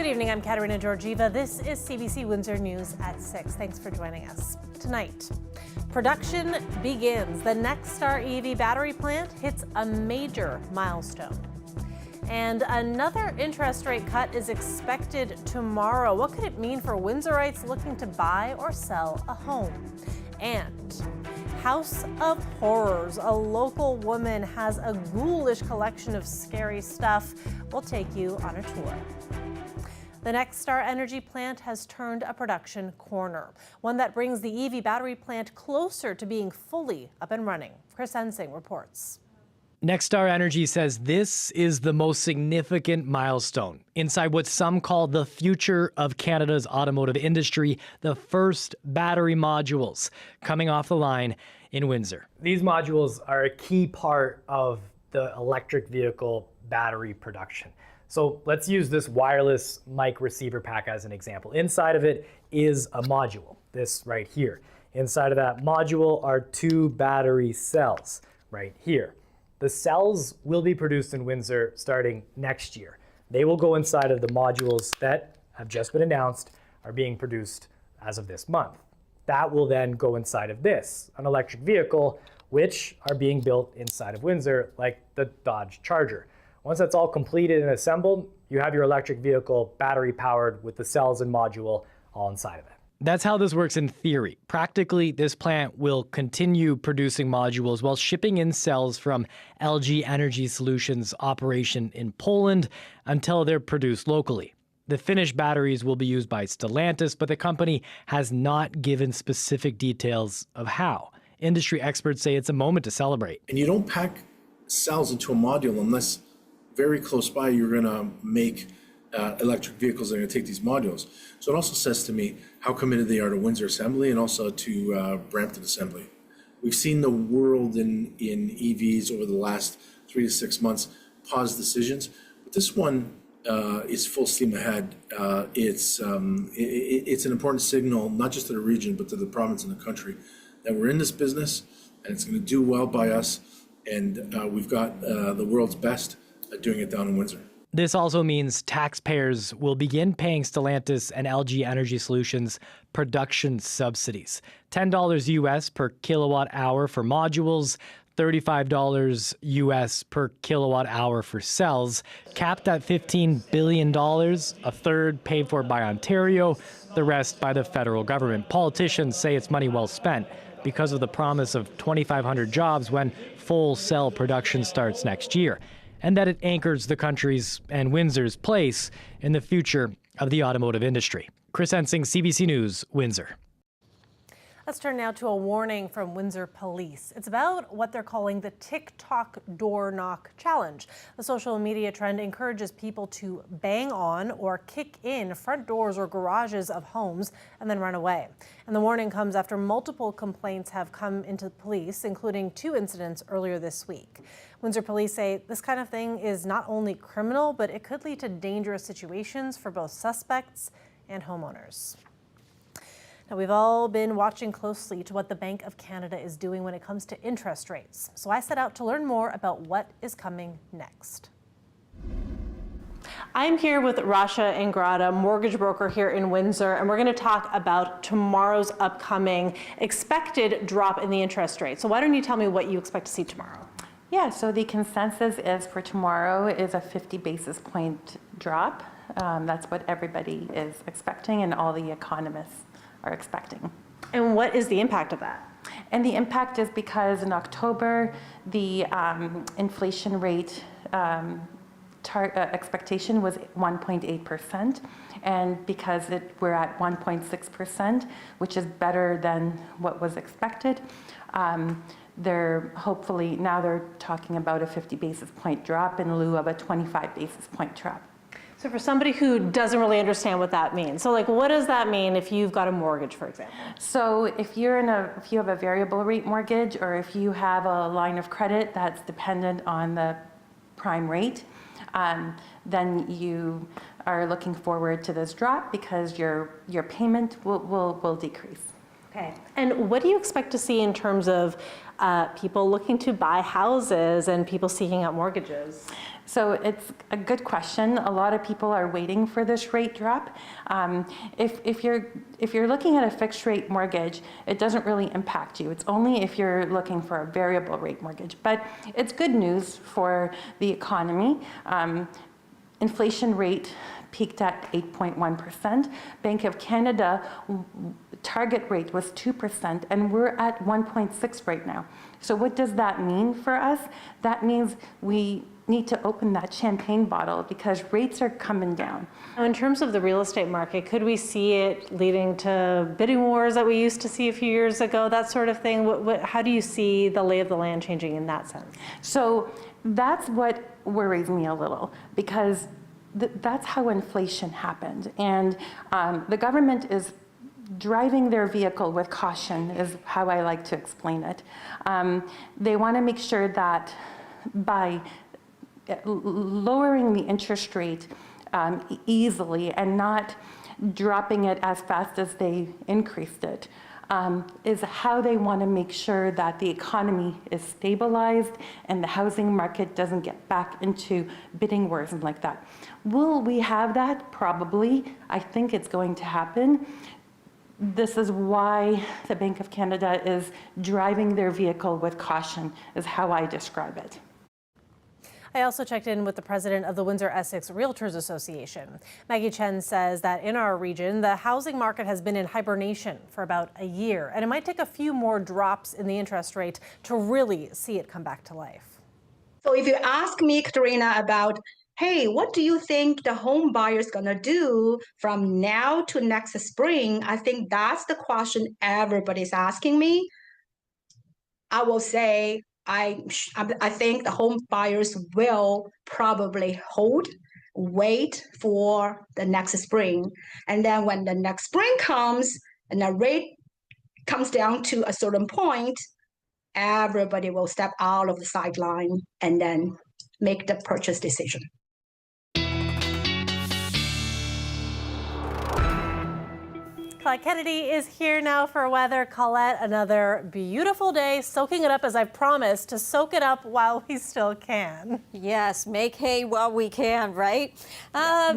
Good evening, I'm Katerina Georgieva. This is CBC Windsor News at 6. Thanks for joining us. Tonight, production begins. The Nextstar EV battery plant hits a major milestone. And another interest rate cut is expected tomorrow. What could it mean for Windsorites looking to buy or sell a home? And House of Horrors. A local woman has a ghoulish collection of scary stuff. We'll take you on a tour. The Nextstar energy plant has turned a production corner, one that brings the EV battery plant closer to being fully up and running. Chris Ensing reports. Nextstar Energy says this is the most significant milestone inside what some call the future of Canada's automotive industry, the first battery modules coming off the line in Windsor. These modules are a key part of the electric vehicle battery production. So let's use this wireless mic receiver pack as an example. Inside of it is a module, this right here. Inside of that module are two battery cells right here. The cells will be produced in Windsor starting next year. They will go inside of the modules that have just been announced are being produced as of this month. That will then go inside of this, an electric vehicle, which are being built inside of Windsor, like the Dodge Charger. Once that's all completed and assembled, you have your electric vehicle battery powered with the cells and module all inside of it. That's how this works in theory. Practically, this plant will continue producing modules while shipping in cells from LG Energy Solutions' operation in Poland until they're produced locally. The finished batteries will be used by Stellantis, but the company has not given specific details of how. Industry experts say it's a moment to celebrate. And you don't pack cells into a module unless very close by you're going to make electric vehicles that are going to take these modules. So it also says to me how committed they are to Windsor Assembly and also to Brampton Assembly. We've seen the world in EVs over the last 3 to 6 months pause decisions, but this one is full steam ahead. It's an important signal, not just to the region, but to the province and the country, that we're in this business and it's going to do well by us. And we've got the world's best at doing it down in Windsor. This also means taxpayers will begin paying Stellantis and LG Energy Solutions production subsidies. $10 US per kilowatt hour for modules, $35 US per kilowatt hour for cells, capped at $15 billion, a third paid for by Ontario, the rest by the federal government. Politicians say it's money well spent because of the promise of 2,500 jobs when full cell production starts next year, and that it anchors the country's and Windsor's place in the future of the automotive industry. Chris Ensing, CBC News, Windsor. Let's turn now to a warning from Windsor Police. It's about what they're calling the TikTok door knock challenge. The social media trend encourages people to bang on or kick in front doors or garages of homes and then run away. And the warning comes after multiple complaints have come into police, including 2 incidents earlier this week. Windsor Police say this kind of thing is not only criminal, but it could lead to dangerous situations for both suspects and homeowners. Now, we've all been watching closely to what the Bank of Canada is doing when it comes to interest rates. So I set out to learn more about what is coming next. I'm here with Rasha Ingrata, mortgage broker here in Windsor, and we're going to talk about tomorrow's upcoming expected drop in the interest rate. So why don't you tell me what you expect to see tomorrow? Yeah, so the consensus is for tomorrow is a 50 basis point drop. That's what everybody is expecting and all the economists are expecting. And what is the impact of that? And the impact is because in October, the inflation rate expectation was 1.8%. And because we're at 1.6%, which is better than what was expected, they're talking about a 50 basis point drop in lieu of a 25 basis point drop. So for somebody who doesn't really understand what that means, so like what does that mean if you've got a mortgage, for example? So if you have a variable rate mortgage, or if you have a line of credit that's dependent on the prime rate, then you are looking forward to this drop because your payment will decrease. Okay. And what do you expect to see in terms of people looking to buy houses and people seeking out mortgages? So it's a good question. A lot of people are waiting for this rate drop. If you're looking at a fixed rate mortgage, it doesn't really impact you. It's only if you're looking for a variable rate mortgage. But it's good news for the economy. Inflation rate peaked at 8.1%. Bank of Canada target rate was 2%, and we're at 1.6 right now. So what does that mean for us? That means we need to open that champagne bottle because rates are coming down. Now, in terms of the real estate market, could we see it leading to bidding wars that we used to see a few years ago, that sort of thing? How do you see the lay of the land changing in that sense? So that's what worries me a little, because that's how inflation happened. And the government is driving their vehicle with caution, is how I like to explain it. They want to make sure that by lowering the interest rate easily and not dropping it as fast as they increased it, is how they want to make sure that the economy is stabilized and the housing market doesn't get back into bidding wars and like that. Will we have that? Probably. I think it's going to happen. This is why the Bank of Canada is driving their vehicle with caution, is how I describe it. I also checked in with the president of the Windsor-Essex Realtors Association. Maggie Chen says that in our region, the housing market has been in hibernation for about a year, and it might take a few more drops in the interest rate to really see it come back to life. So if you ask me, Katrina, about, hey, what do you think the home buyer's gonna do from now to next spring? I think that's the question everybody's asking me. I will say, I think the home buyers will probably wait for the next spring. And then when the next spring comes and the rate comes down to a certain point, everybody will step out of the sideline and then make the purchase decision. Colette Kennedy is here now for weather. Colette, another beautiful day, soaking it up as I've promised to soak it up while we still can. Yes, make hay while we can, right?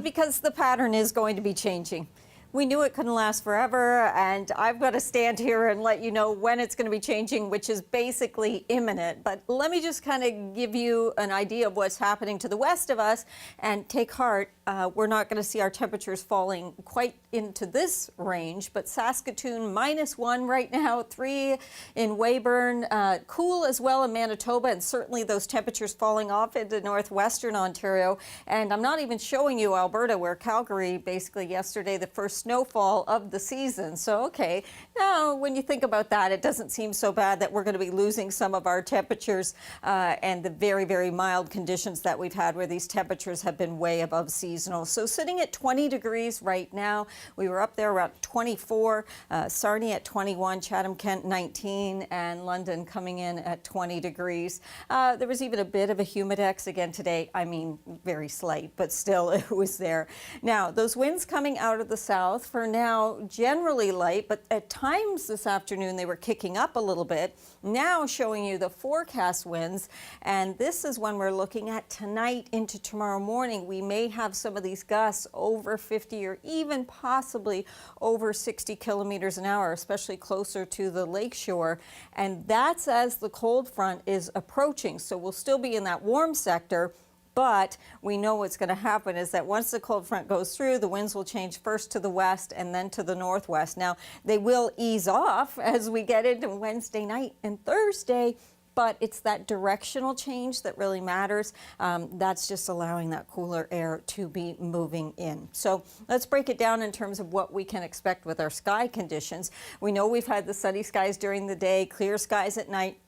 Because the pattern is going to be changing. We knew it couldn't last forever, and I've got to stand here and let you know when it's going to be changing, which is basically imminent. But let me just kind of give you an idea of what's happening to the west of us, and take heart. We're not going to see our temperatures falling quite into this range, but Saskatoon -1 right now, 3 in Weyburn, cool as well in Manitoba, and certainly those temperatures falling off into northwestern Ontario. And I'm not even showing you Alberta, where Calgary basically yesterday, the first snowfall of the season. So, okay, now when you think about that, it doesn't seem so bad that we're going to be losing some of our temperatures and the very, very mild conditions that we've had where these temperatures have been way above seasonal. So sitting at 20 degrees right now. We were up there around 24, Sarnia at 21, Chatham-Kent 19, and London coming in at 20 degrees. There was even a bit of a humidex again today. I mean, very slight, but still it was there. Now, those winds coming out of the south for now generally light, but at times this afternoon they were kicking up a little bit. Now showing you the forecast winds, and this is when we're looking at tonight into tomorrow morning. We may have some of these gusts over 50 or even possibly over 60 kilometers an hour, especially closer to the lakeshore. And that's as the cold front is approaching. So we'll still be in that warm sector. But we know what's going to happen is that once the cold front goes through, the winds will change first to the west and then to the northwest. Now, they will ease off as we get into Wednesday night and Thursday, but it's that directional change that really matters. That's just allowing that cooler air to be moving in. So let's break it down in terms of what we can expect with our sky conditions. We know we've had the sunny skies during the day, clear skies at night.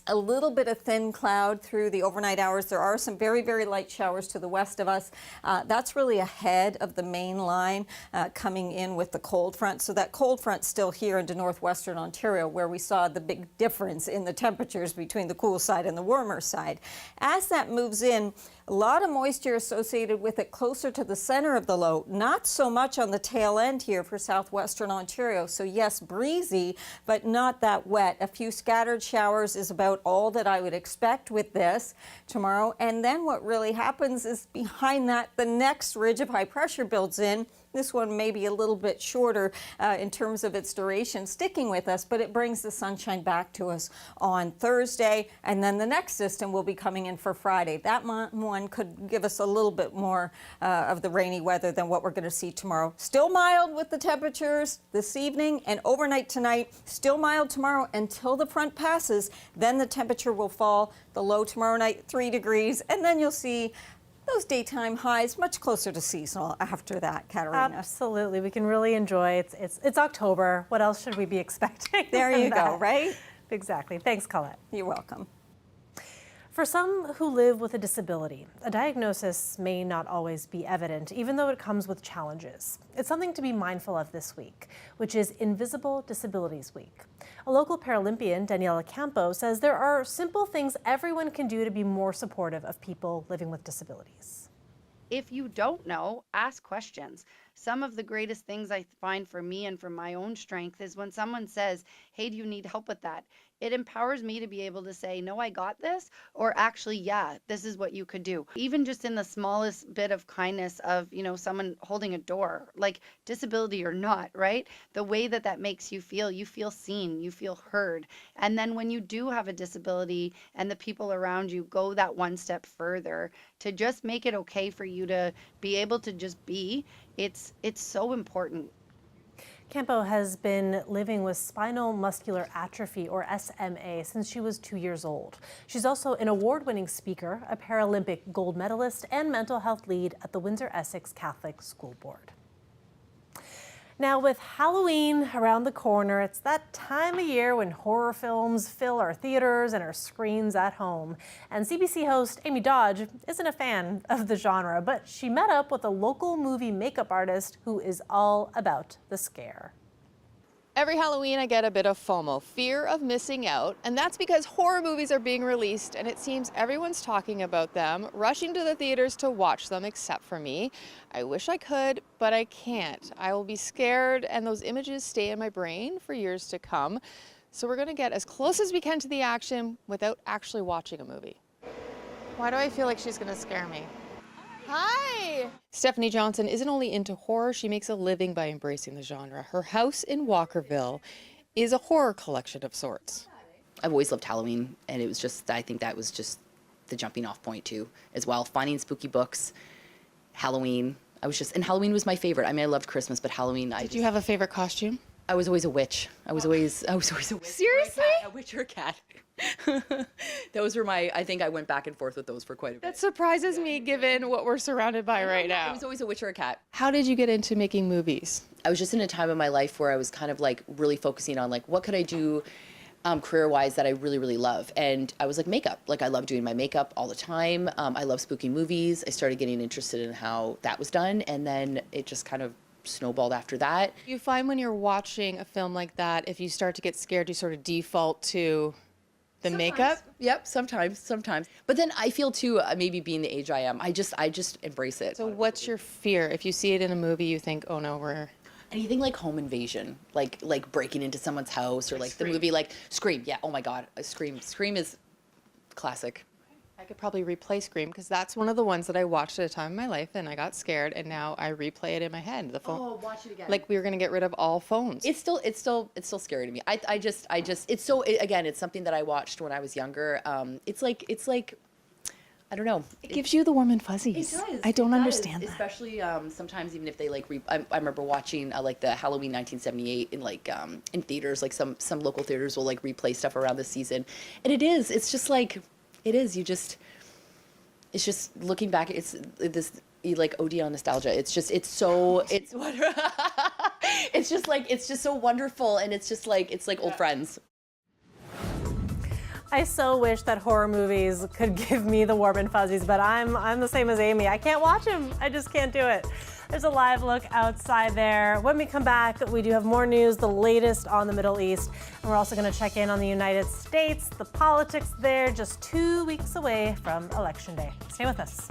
A little bit of thin cloud through the overnight hours. There are some very, very light showers to the west of us. That's really ahead of the main line coming in with the cold front. So that cold front still here into northwestern Ontario, where we saw the big difference in the temperatures between the cool side and the warmer side. As that moves in, A lot of moisture associated with it closer to the center of the low, not so much on the tail end here for southwestern Ontario. So yes, breezy, but not that wet. A few scattered showers is about all that I would expect with this tomorrow. And then what really happens is behind that, the next ridge of high pressure builds in. This one may be a little bit shorter in terms of its duration sticking with us, but it brings the sunshine back to us on Thursday, and then the next system will be coming in for Friday. That one could give us a little bit more of the rainy weather than what we're going to see tomorrow. Still mild with the temperatures this evening and overnight tonight. Still mild tomorrow until the front passes. Then the temperature will fall. The low tomorrow night, 3 degrees, and then you'll see those daytime highs much closer to seasonal after that, Katerina. Absolutely. We can really enjoy it's October. What else should we be expecting? There you go, right? Exactly. Thanks, Colette. You're welcome. For some who live with a disability, a diagnosis may not always be evident, even though it comes with challenges. It's something to be mindful of this week, which is Invisible Disabilities Week. A local Paralympian, Daniela Campo, says there are simple things everyone can do to be more supportive of people living with disabilities. If you don't know, ask questions. Some of the greatest things I find for me and for my own strength is when someone says, hey, do you need help with that? It empowers me to be able to say, no, I got this, or actually, yeah, this is what you could do. Even just in the smallest bit of kindness of, someone holding a door, like disability or not, right? The way that that makes you feel seen, you feel heard. And then when you do have a disability and the people around you go that one step further to just make it okay for you to be able to just be, it's so important. Campo has been living with spinal muscular atrophy, or SMA, since she was 2 years old. She's also an award-winning speaker, a Paralympic gold medalist, and mental health lead at the Windsor-Essex Catholic School Board. Now, with Halloween around the corner, it's that time of year when horror films fill our theaters and our screens at home. And CBC host Amy Dodge isn't a fan of the genre, but she met up with a local movie makeup artist who is all about the scare. Every Halloween I get a bit of FOMO, fear of missing out, and that's because horror movies are being released and it seems everyone's talking about them, rushing to the theaters to watch them except for me. I wish I could, but I can't. I will be scared and those images stay in my brain for years to come. So we're gonna get as close as we can to the action without actually watching a movie. Why do I feel like she's gonna scare me? Hi! Stephanie Johnson isn't only into horror, she makes a living by embracing the genre. Her house in Walkerville is a horror collection of sorts. I've always loved Halloween, and I think that was just the jumping off point too, as well. Finding spooky books, Halloween. And Halloween was my favorite. I mean, I loved Christmas, but Halloween, Did you have a favorite costume? I was always a witch. I was always a witch. Seriously? A witch or a cat. Those were I think I went back and forth with those for quite a bit. That surprises me given what we're surrounded by right now. I was always a witch or a cat. How did you get into making movies? I was just in a time in my life where I was kind of like really focusing on like, what could I do career-wise that I really, really love? And I was like makeup. Like I love doing my makeup all the time. I love spooky movies. I started getting interested in how that was done. And then it just kind of snowballed after that. You find when you're watching a film like that, if you start to get scared, you sort of default to the makeup? Yep, sometimes. But then I feel too, maybe being the age I am, I just embrace it. So what's your fear? If you see it in a movie, you think, oh no, we're... Anything like home invasion, like breaking into someone's house, or like the movie like Scream. Yeah, oh my God, Scream is classic. I could probably replay Scream because that's one of the ones that I watched at a time in my life and I got scared and now I replay it in my head. The phone. Oh, watch it again. Like we were gonna get rid of all phones. It's still scary to me. It's something that I watched when I was younger. It's like I don't know. It gives you the warm and fuzzies. It does. I don't understand that. Especially sometimes even if they I remember watching like the Halloween 1978 in in theaters. Like some local theaters will like replay stuff around the season, and it's just like. It is. It's just looking back. It's this like OD on nostalgia. It's just so so wonderful, and it's like old friends. I so wish that horror movies could give me the warm and fuzzies, but I'm the same as Amy. I can't watch them. I just can't do it. There's a live look outside there. When we come back, we do have more news, the latest on the Middle East. And we're also going to check in on the United States, the politics there, just 2 weeks away from Election Day. Stay with us.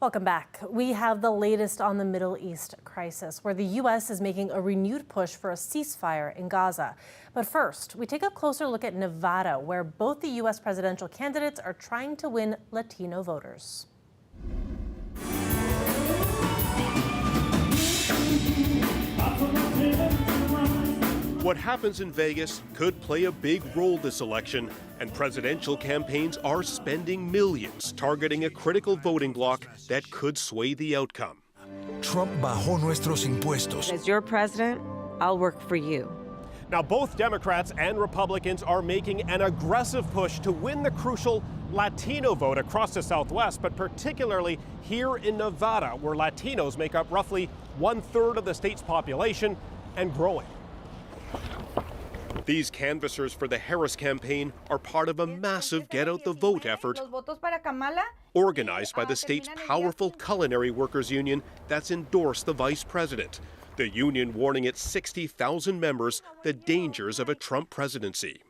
Welcome back. We have the latest on the Middle East crisis, where the U.S. is making a renewed push for a ceasefire in Gaza. But first, we take a closer look at Nevada, where both the U.S. presidential candidates are trying to win Latino voters. What happens in Vegas could play a big role this election, and presidential campaigns are spending millions targeting a critical voting bloc that could sway the outcome. Trump bajó nuestros impuestos. As your president, I'll work for you. Now, both Democrats and Republicans are making an aggressive push to win the crucial Latino vote across the Southwest, but particularly here in Nevada, where Latinos make up roughly 1/3 of the state's population and growing. These canvassers for the Harris campaign are part of a massive Get Out the Vote effort organized by the state's powerful culinary workers union that's endorsed the vice president. The union warning its 60,000 members the dangers of a Trump presidency.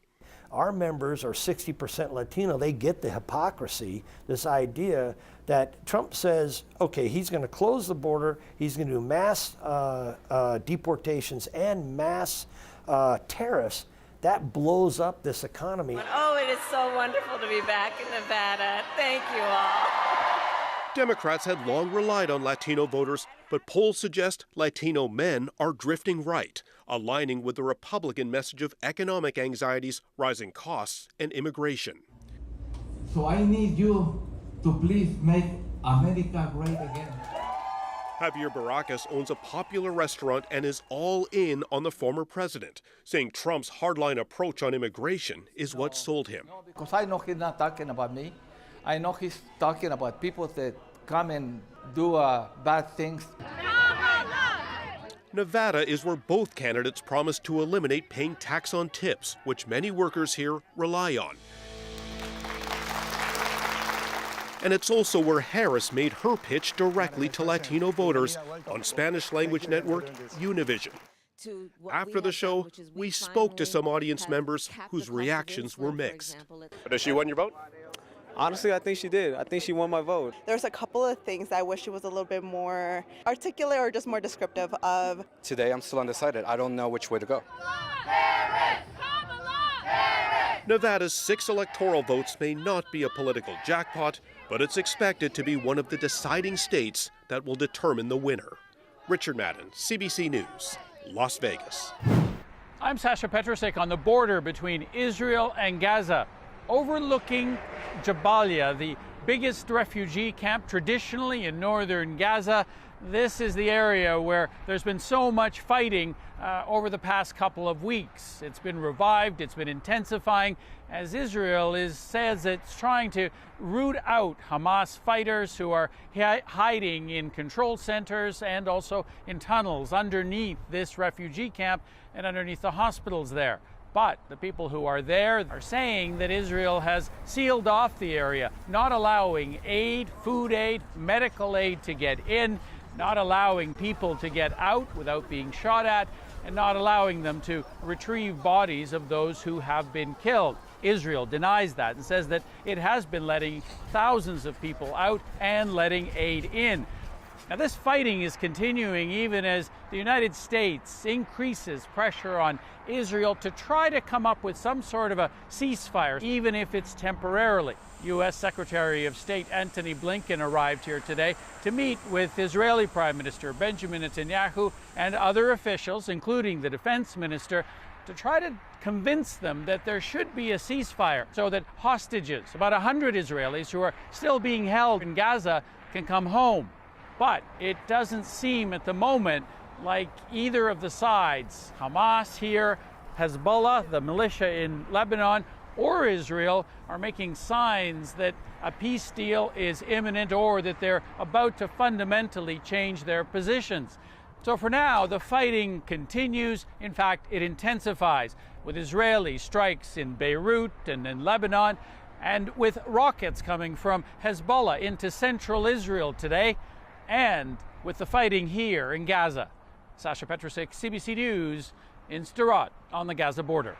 Our members are 60% Latino. They get the hypocrisy, this idea that Trump says, okay, he's going to close the border, he's going to do mass deportations and mass tariffs. That blows up this economy. Oh, it is so wonderful to be back in Nevada. Thank you all. Democrats had long relied on Latino voters, but polls suggest Latino men are drifting right, aligning with the Republican message of economic anxieties, rising costs, and immigration. So I need you to please make America great again. Javier Barracas owns a popular restaurant and is all in on the former president, saying Trump's hardline approach on immigration is what sold him. Because I know he's not talking about me. I know he's talking about people that come and do bad things. Nevada is where both candidates promised to eliminate paying tax on tips, which many workers here rely on. And it's also where Harris made her pitch directly to Latino voters on Spanish-language network Univision. After the show, we spoke to some audience members whose reactions were mixed. Does she win your vote? Honestly, I think she did. I think she won my vote. There's a couple of things I wish she was a little bit more articulate or just more descriptive of. Today, I'm still undecided. I don't know which way to go. Nevada's 6 electoral votes may not be a political jackpot, but it's expected to be one of the deciding states that will determine the winner. Richard Madden, CBC News, Las Vegas. I'm Sasha Petrusek on the border between Israel and Gaza, overlooking Jabalia, the biggest refugee camp traditionally in northern Gaza. This is the area where there's been so much fighting over the past couple of weeks. It's been revived, it's been intensifying as Israel says it's trying to root out Hamas fighters who are hiding in control centers and also in tunnels underneath this refugee camp and underneath the hospitals there. But the people who are there are saying that Israel has sealed off the area, not allowing aid, food aid, medical aid to get in, not allowing people to get out without being shot at, and not allowing them to retrieve bodies of those who have been killed. Israel denies that and says that it has been letting thousands of people out and letting aid in. Now, this fighting is continuing even as the United States increases pressure on Israel to try to come up with some sort of a ceasefire, even if it's temporarily. U.S. Secretary of State Antony Blinken arrived here today to meet with Israeli Prime Minister Benjamin Netanyahu and other officials, including the defense minister, to try to convince them that there should be a ceasefire so that hostages, about 100 Israelis who are still being held in Gaza, can come home. But it doesn't seem at the moment like either of the sides, Hamas here, Hezbollah, the militia in Lebanon, or Israel, are making signs that a peace deal is imminent or that they're about to fundamentally change their positions. So for now, the fighting continues. In fact, it intensifies with Israeli strikes in Beirut and in Lebanon, and with rockets coming from Hezbollah into central Israel today, and with the fighting here in Gaza. Sasha Petrusek, CBC News, in Sderot on the Gaza border.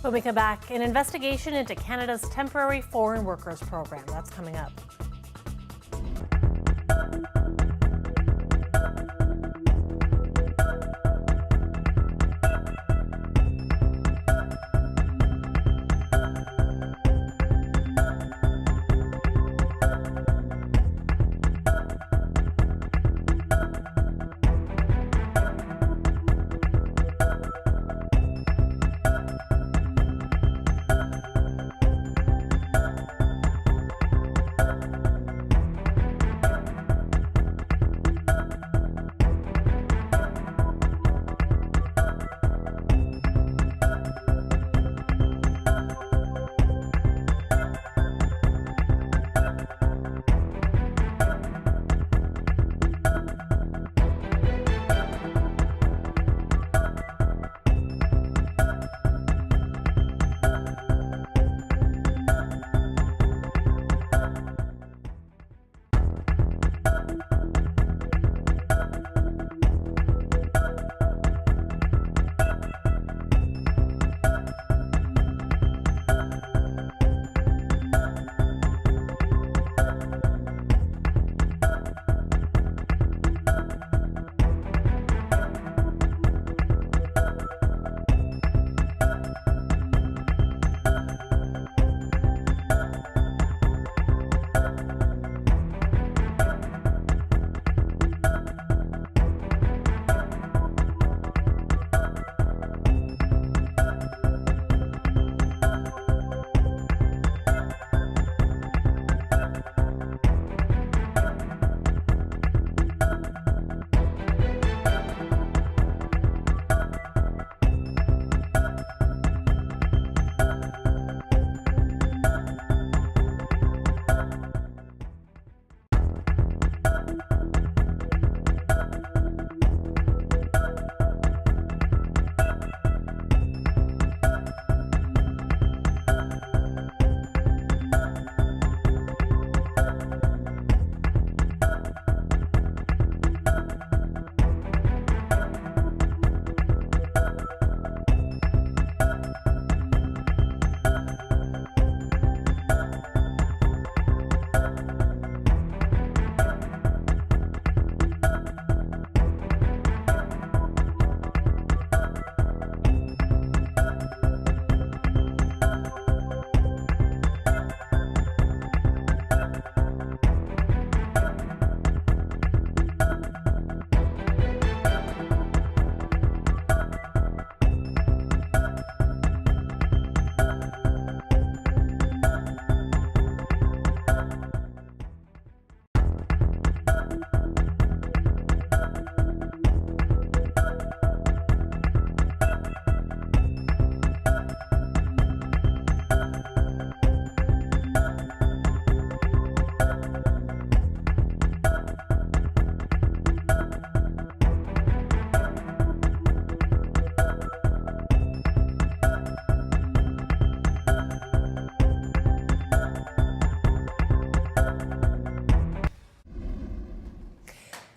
When we come back, an investigation into Canada's temporary foreign workers program. That's coming up.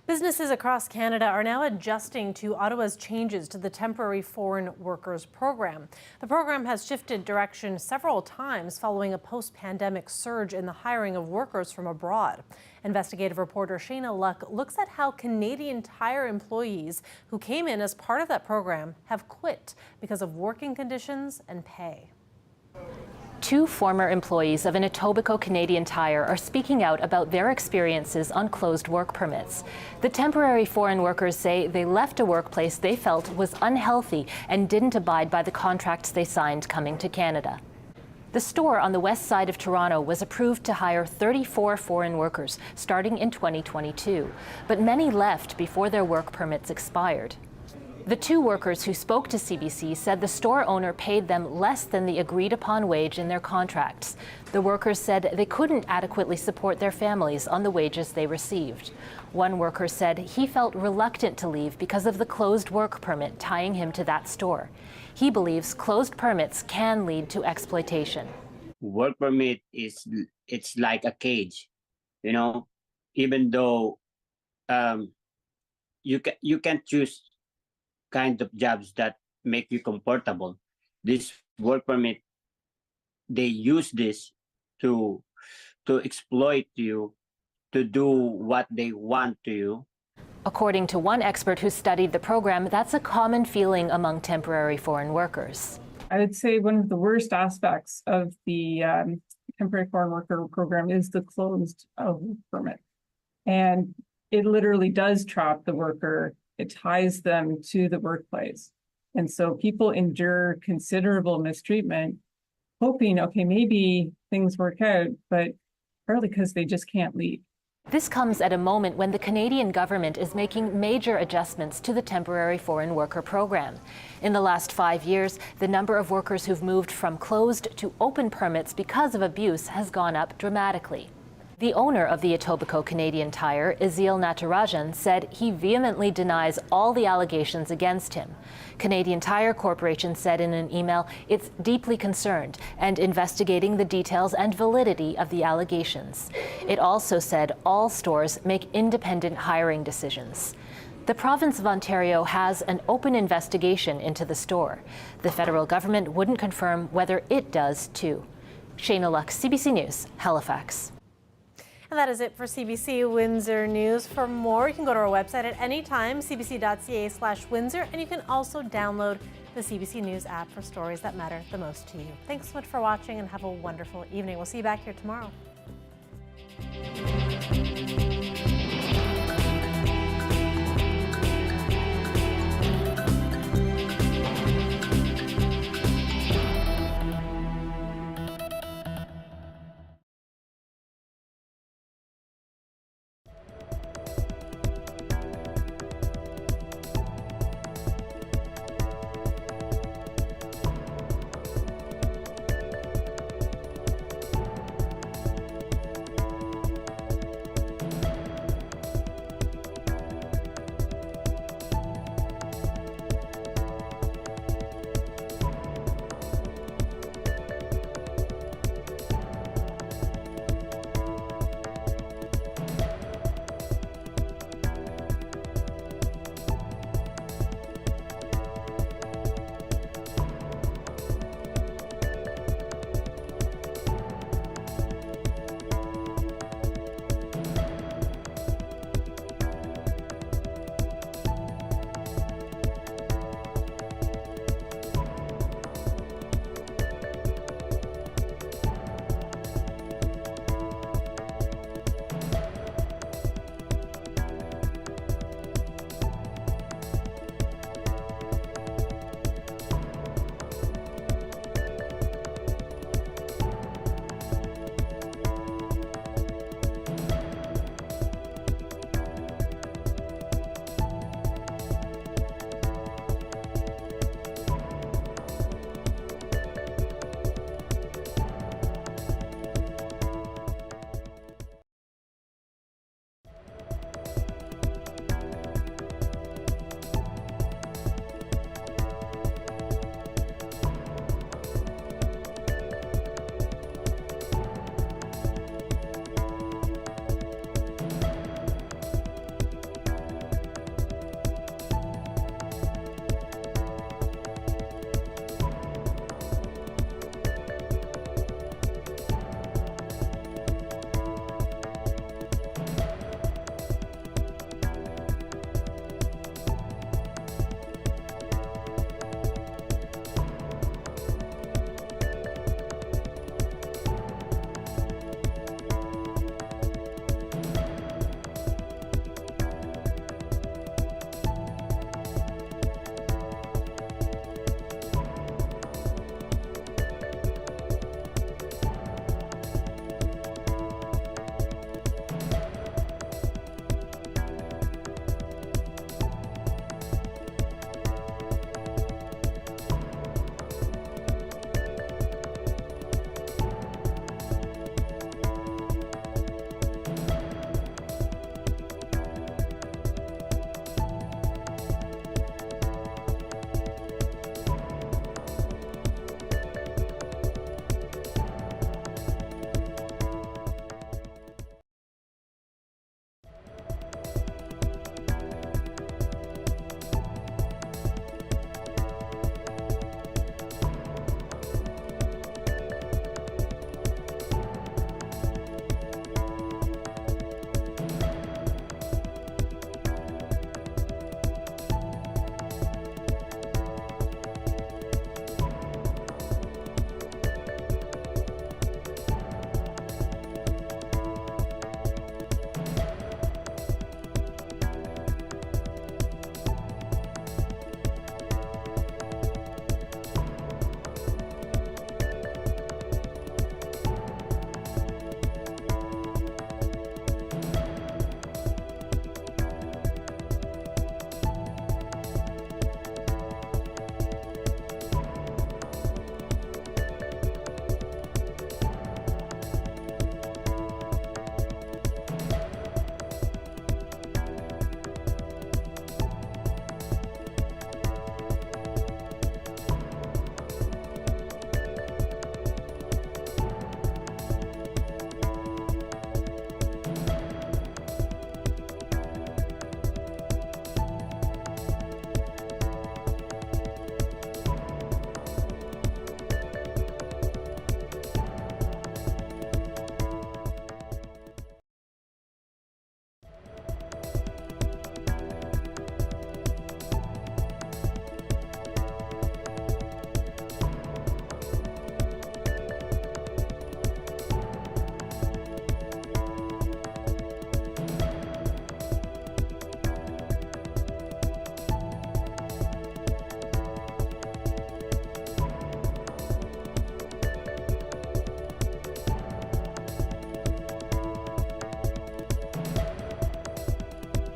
Businesses across Canada are now adjusting to Ottawa's changes to the Temporary Foreign Workers Program. The program has shifted direction several times following a post-pandemic surge in the hiring of workers from abroad. Investigative reporter Shayna Luck looks at how Canadian Tire employees who came in as part of that program have quit because of working conditions and pay. Two former employees of an Etobicoke Canadian Tire are speaking out about their experiences on closed work permits. The temporary foreign workers say they left a workplace they felt was unhealthy and didn't abide by the contracts they signed coming to Canada. The store on the west side of Toronto was approved to hire 34 foreign workers starting in 2022, but many left before their work permits expired. The two workers who spoke to CBC said the store owner paid them less than the agreed-upon wage in their contracts. The workers said they couldn't adequately support their families on the wages they received. One worker said he felt reluctant to leave because of the closed work permit tying him to that store. He believes closed permits can lead to exploitation. Work permit it's like a cage, you know, even though you can choose kind of jobs that make you comfortable. This work permit, they use this to exploit you, to do what they want to you. According to one expert who studied the program, that's a common feeling among temporary foreign workers. I would say one of the worst aspects of the temporary foreign worker program is the closed work permit. And it literally does trap the worker. It ties them to the workplace. And so people endure considerable mistreatment, hoping, okay, maybe things work out, but partly because they just can't leave. This comes at a moment when the Canadian government is making major adjustments to the temporary foreign worker program. In the last 5 years, the number of workers who've moved from closed to open permits because of abuse has gone up dramatically. The owner of the Etobicoke Canadian Tire, Izil Natarajan, said he vehemently denies all the allegations against him. Canadian Tire Corporation said in an email it's deeply concerned and investigating the details and validity of the allegations. It also said all stores make independent hiring decisions. The province of Ontario has an open investigation into the store. The federal government wouldn't confirm whether it does too. Shayna Luck, CBC News, Halifax. And that is it for CBC Windsor News. For more, you can go to our website at any time, cbc.ca/Windsor, and you can also download the CBC News app for stories that matter the most to you. Thanks so much for watching and have a wonderful evening. We'll see you back here tomorrow.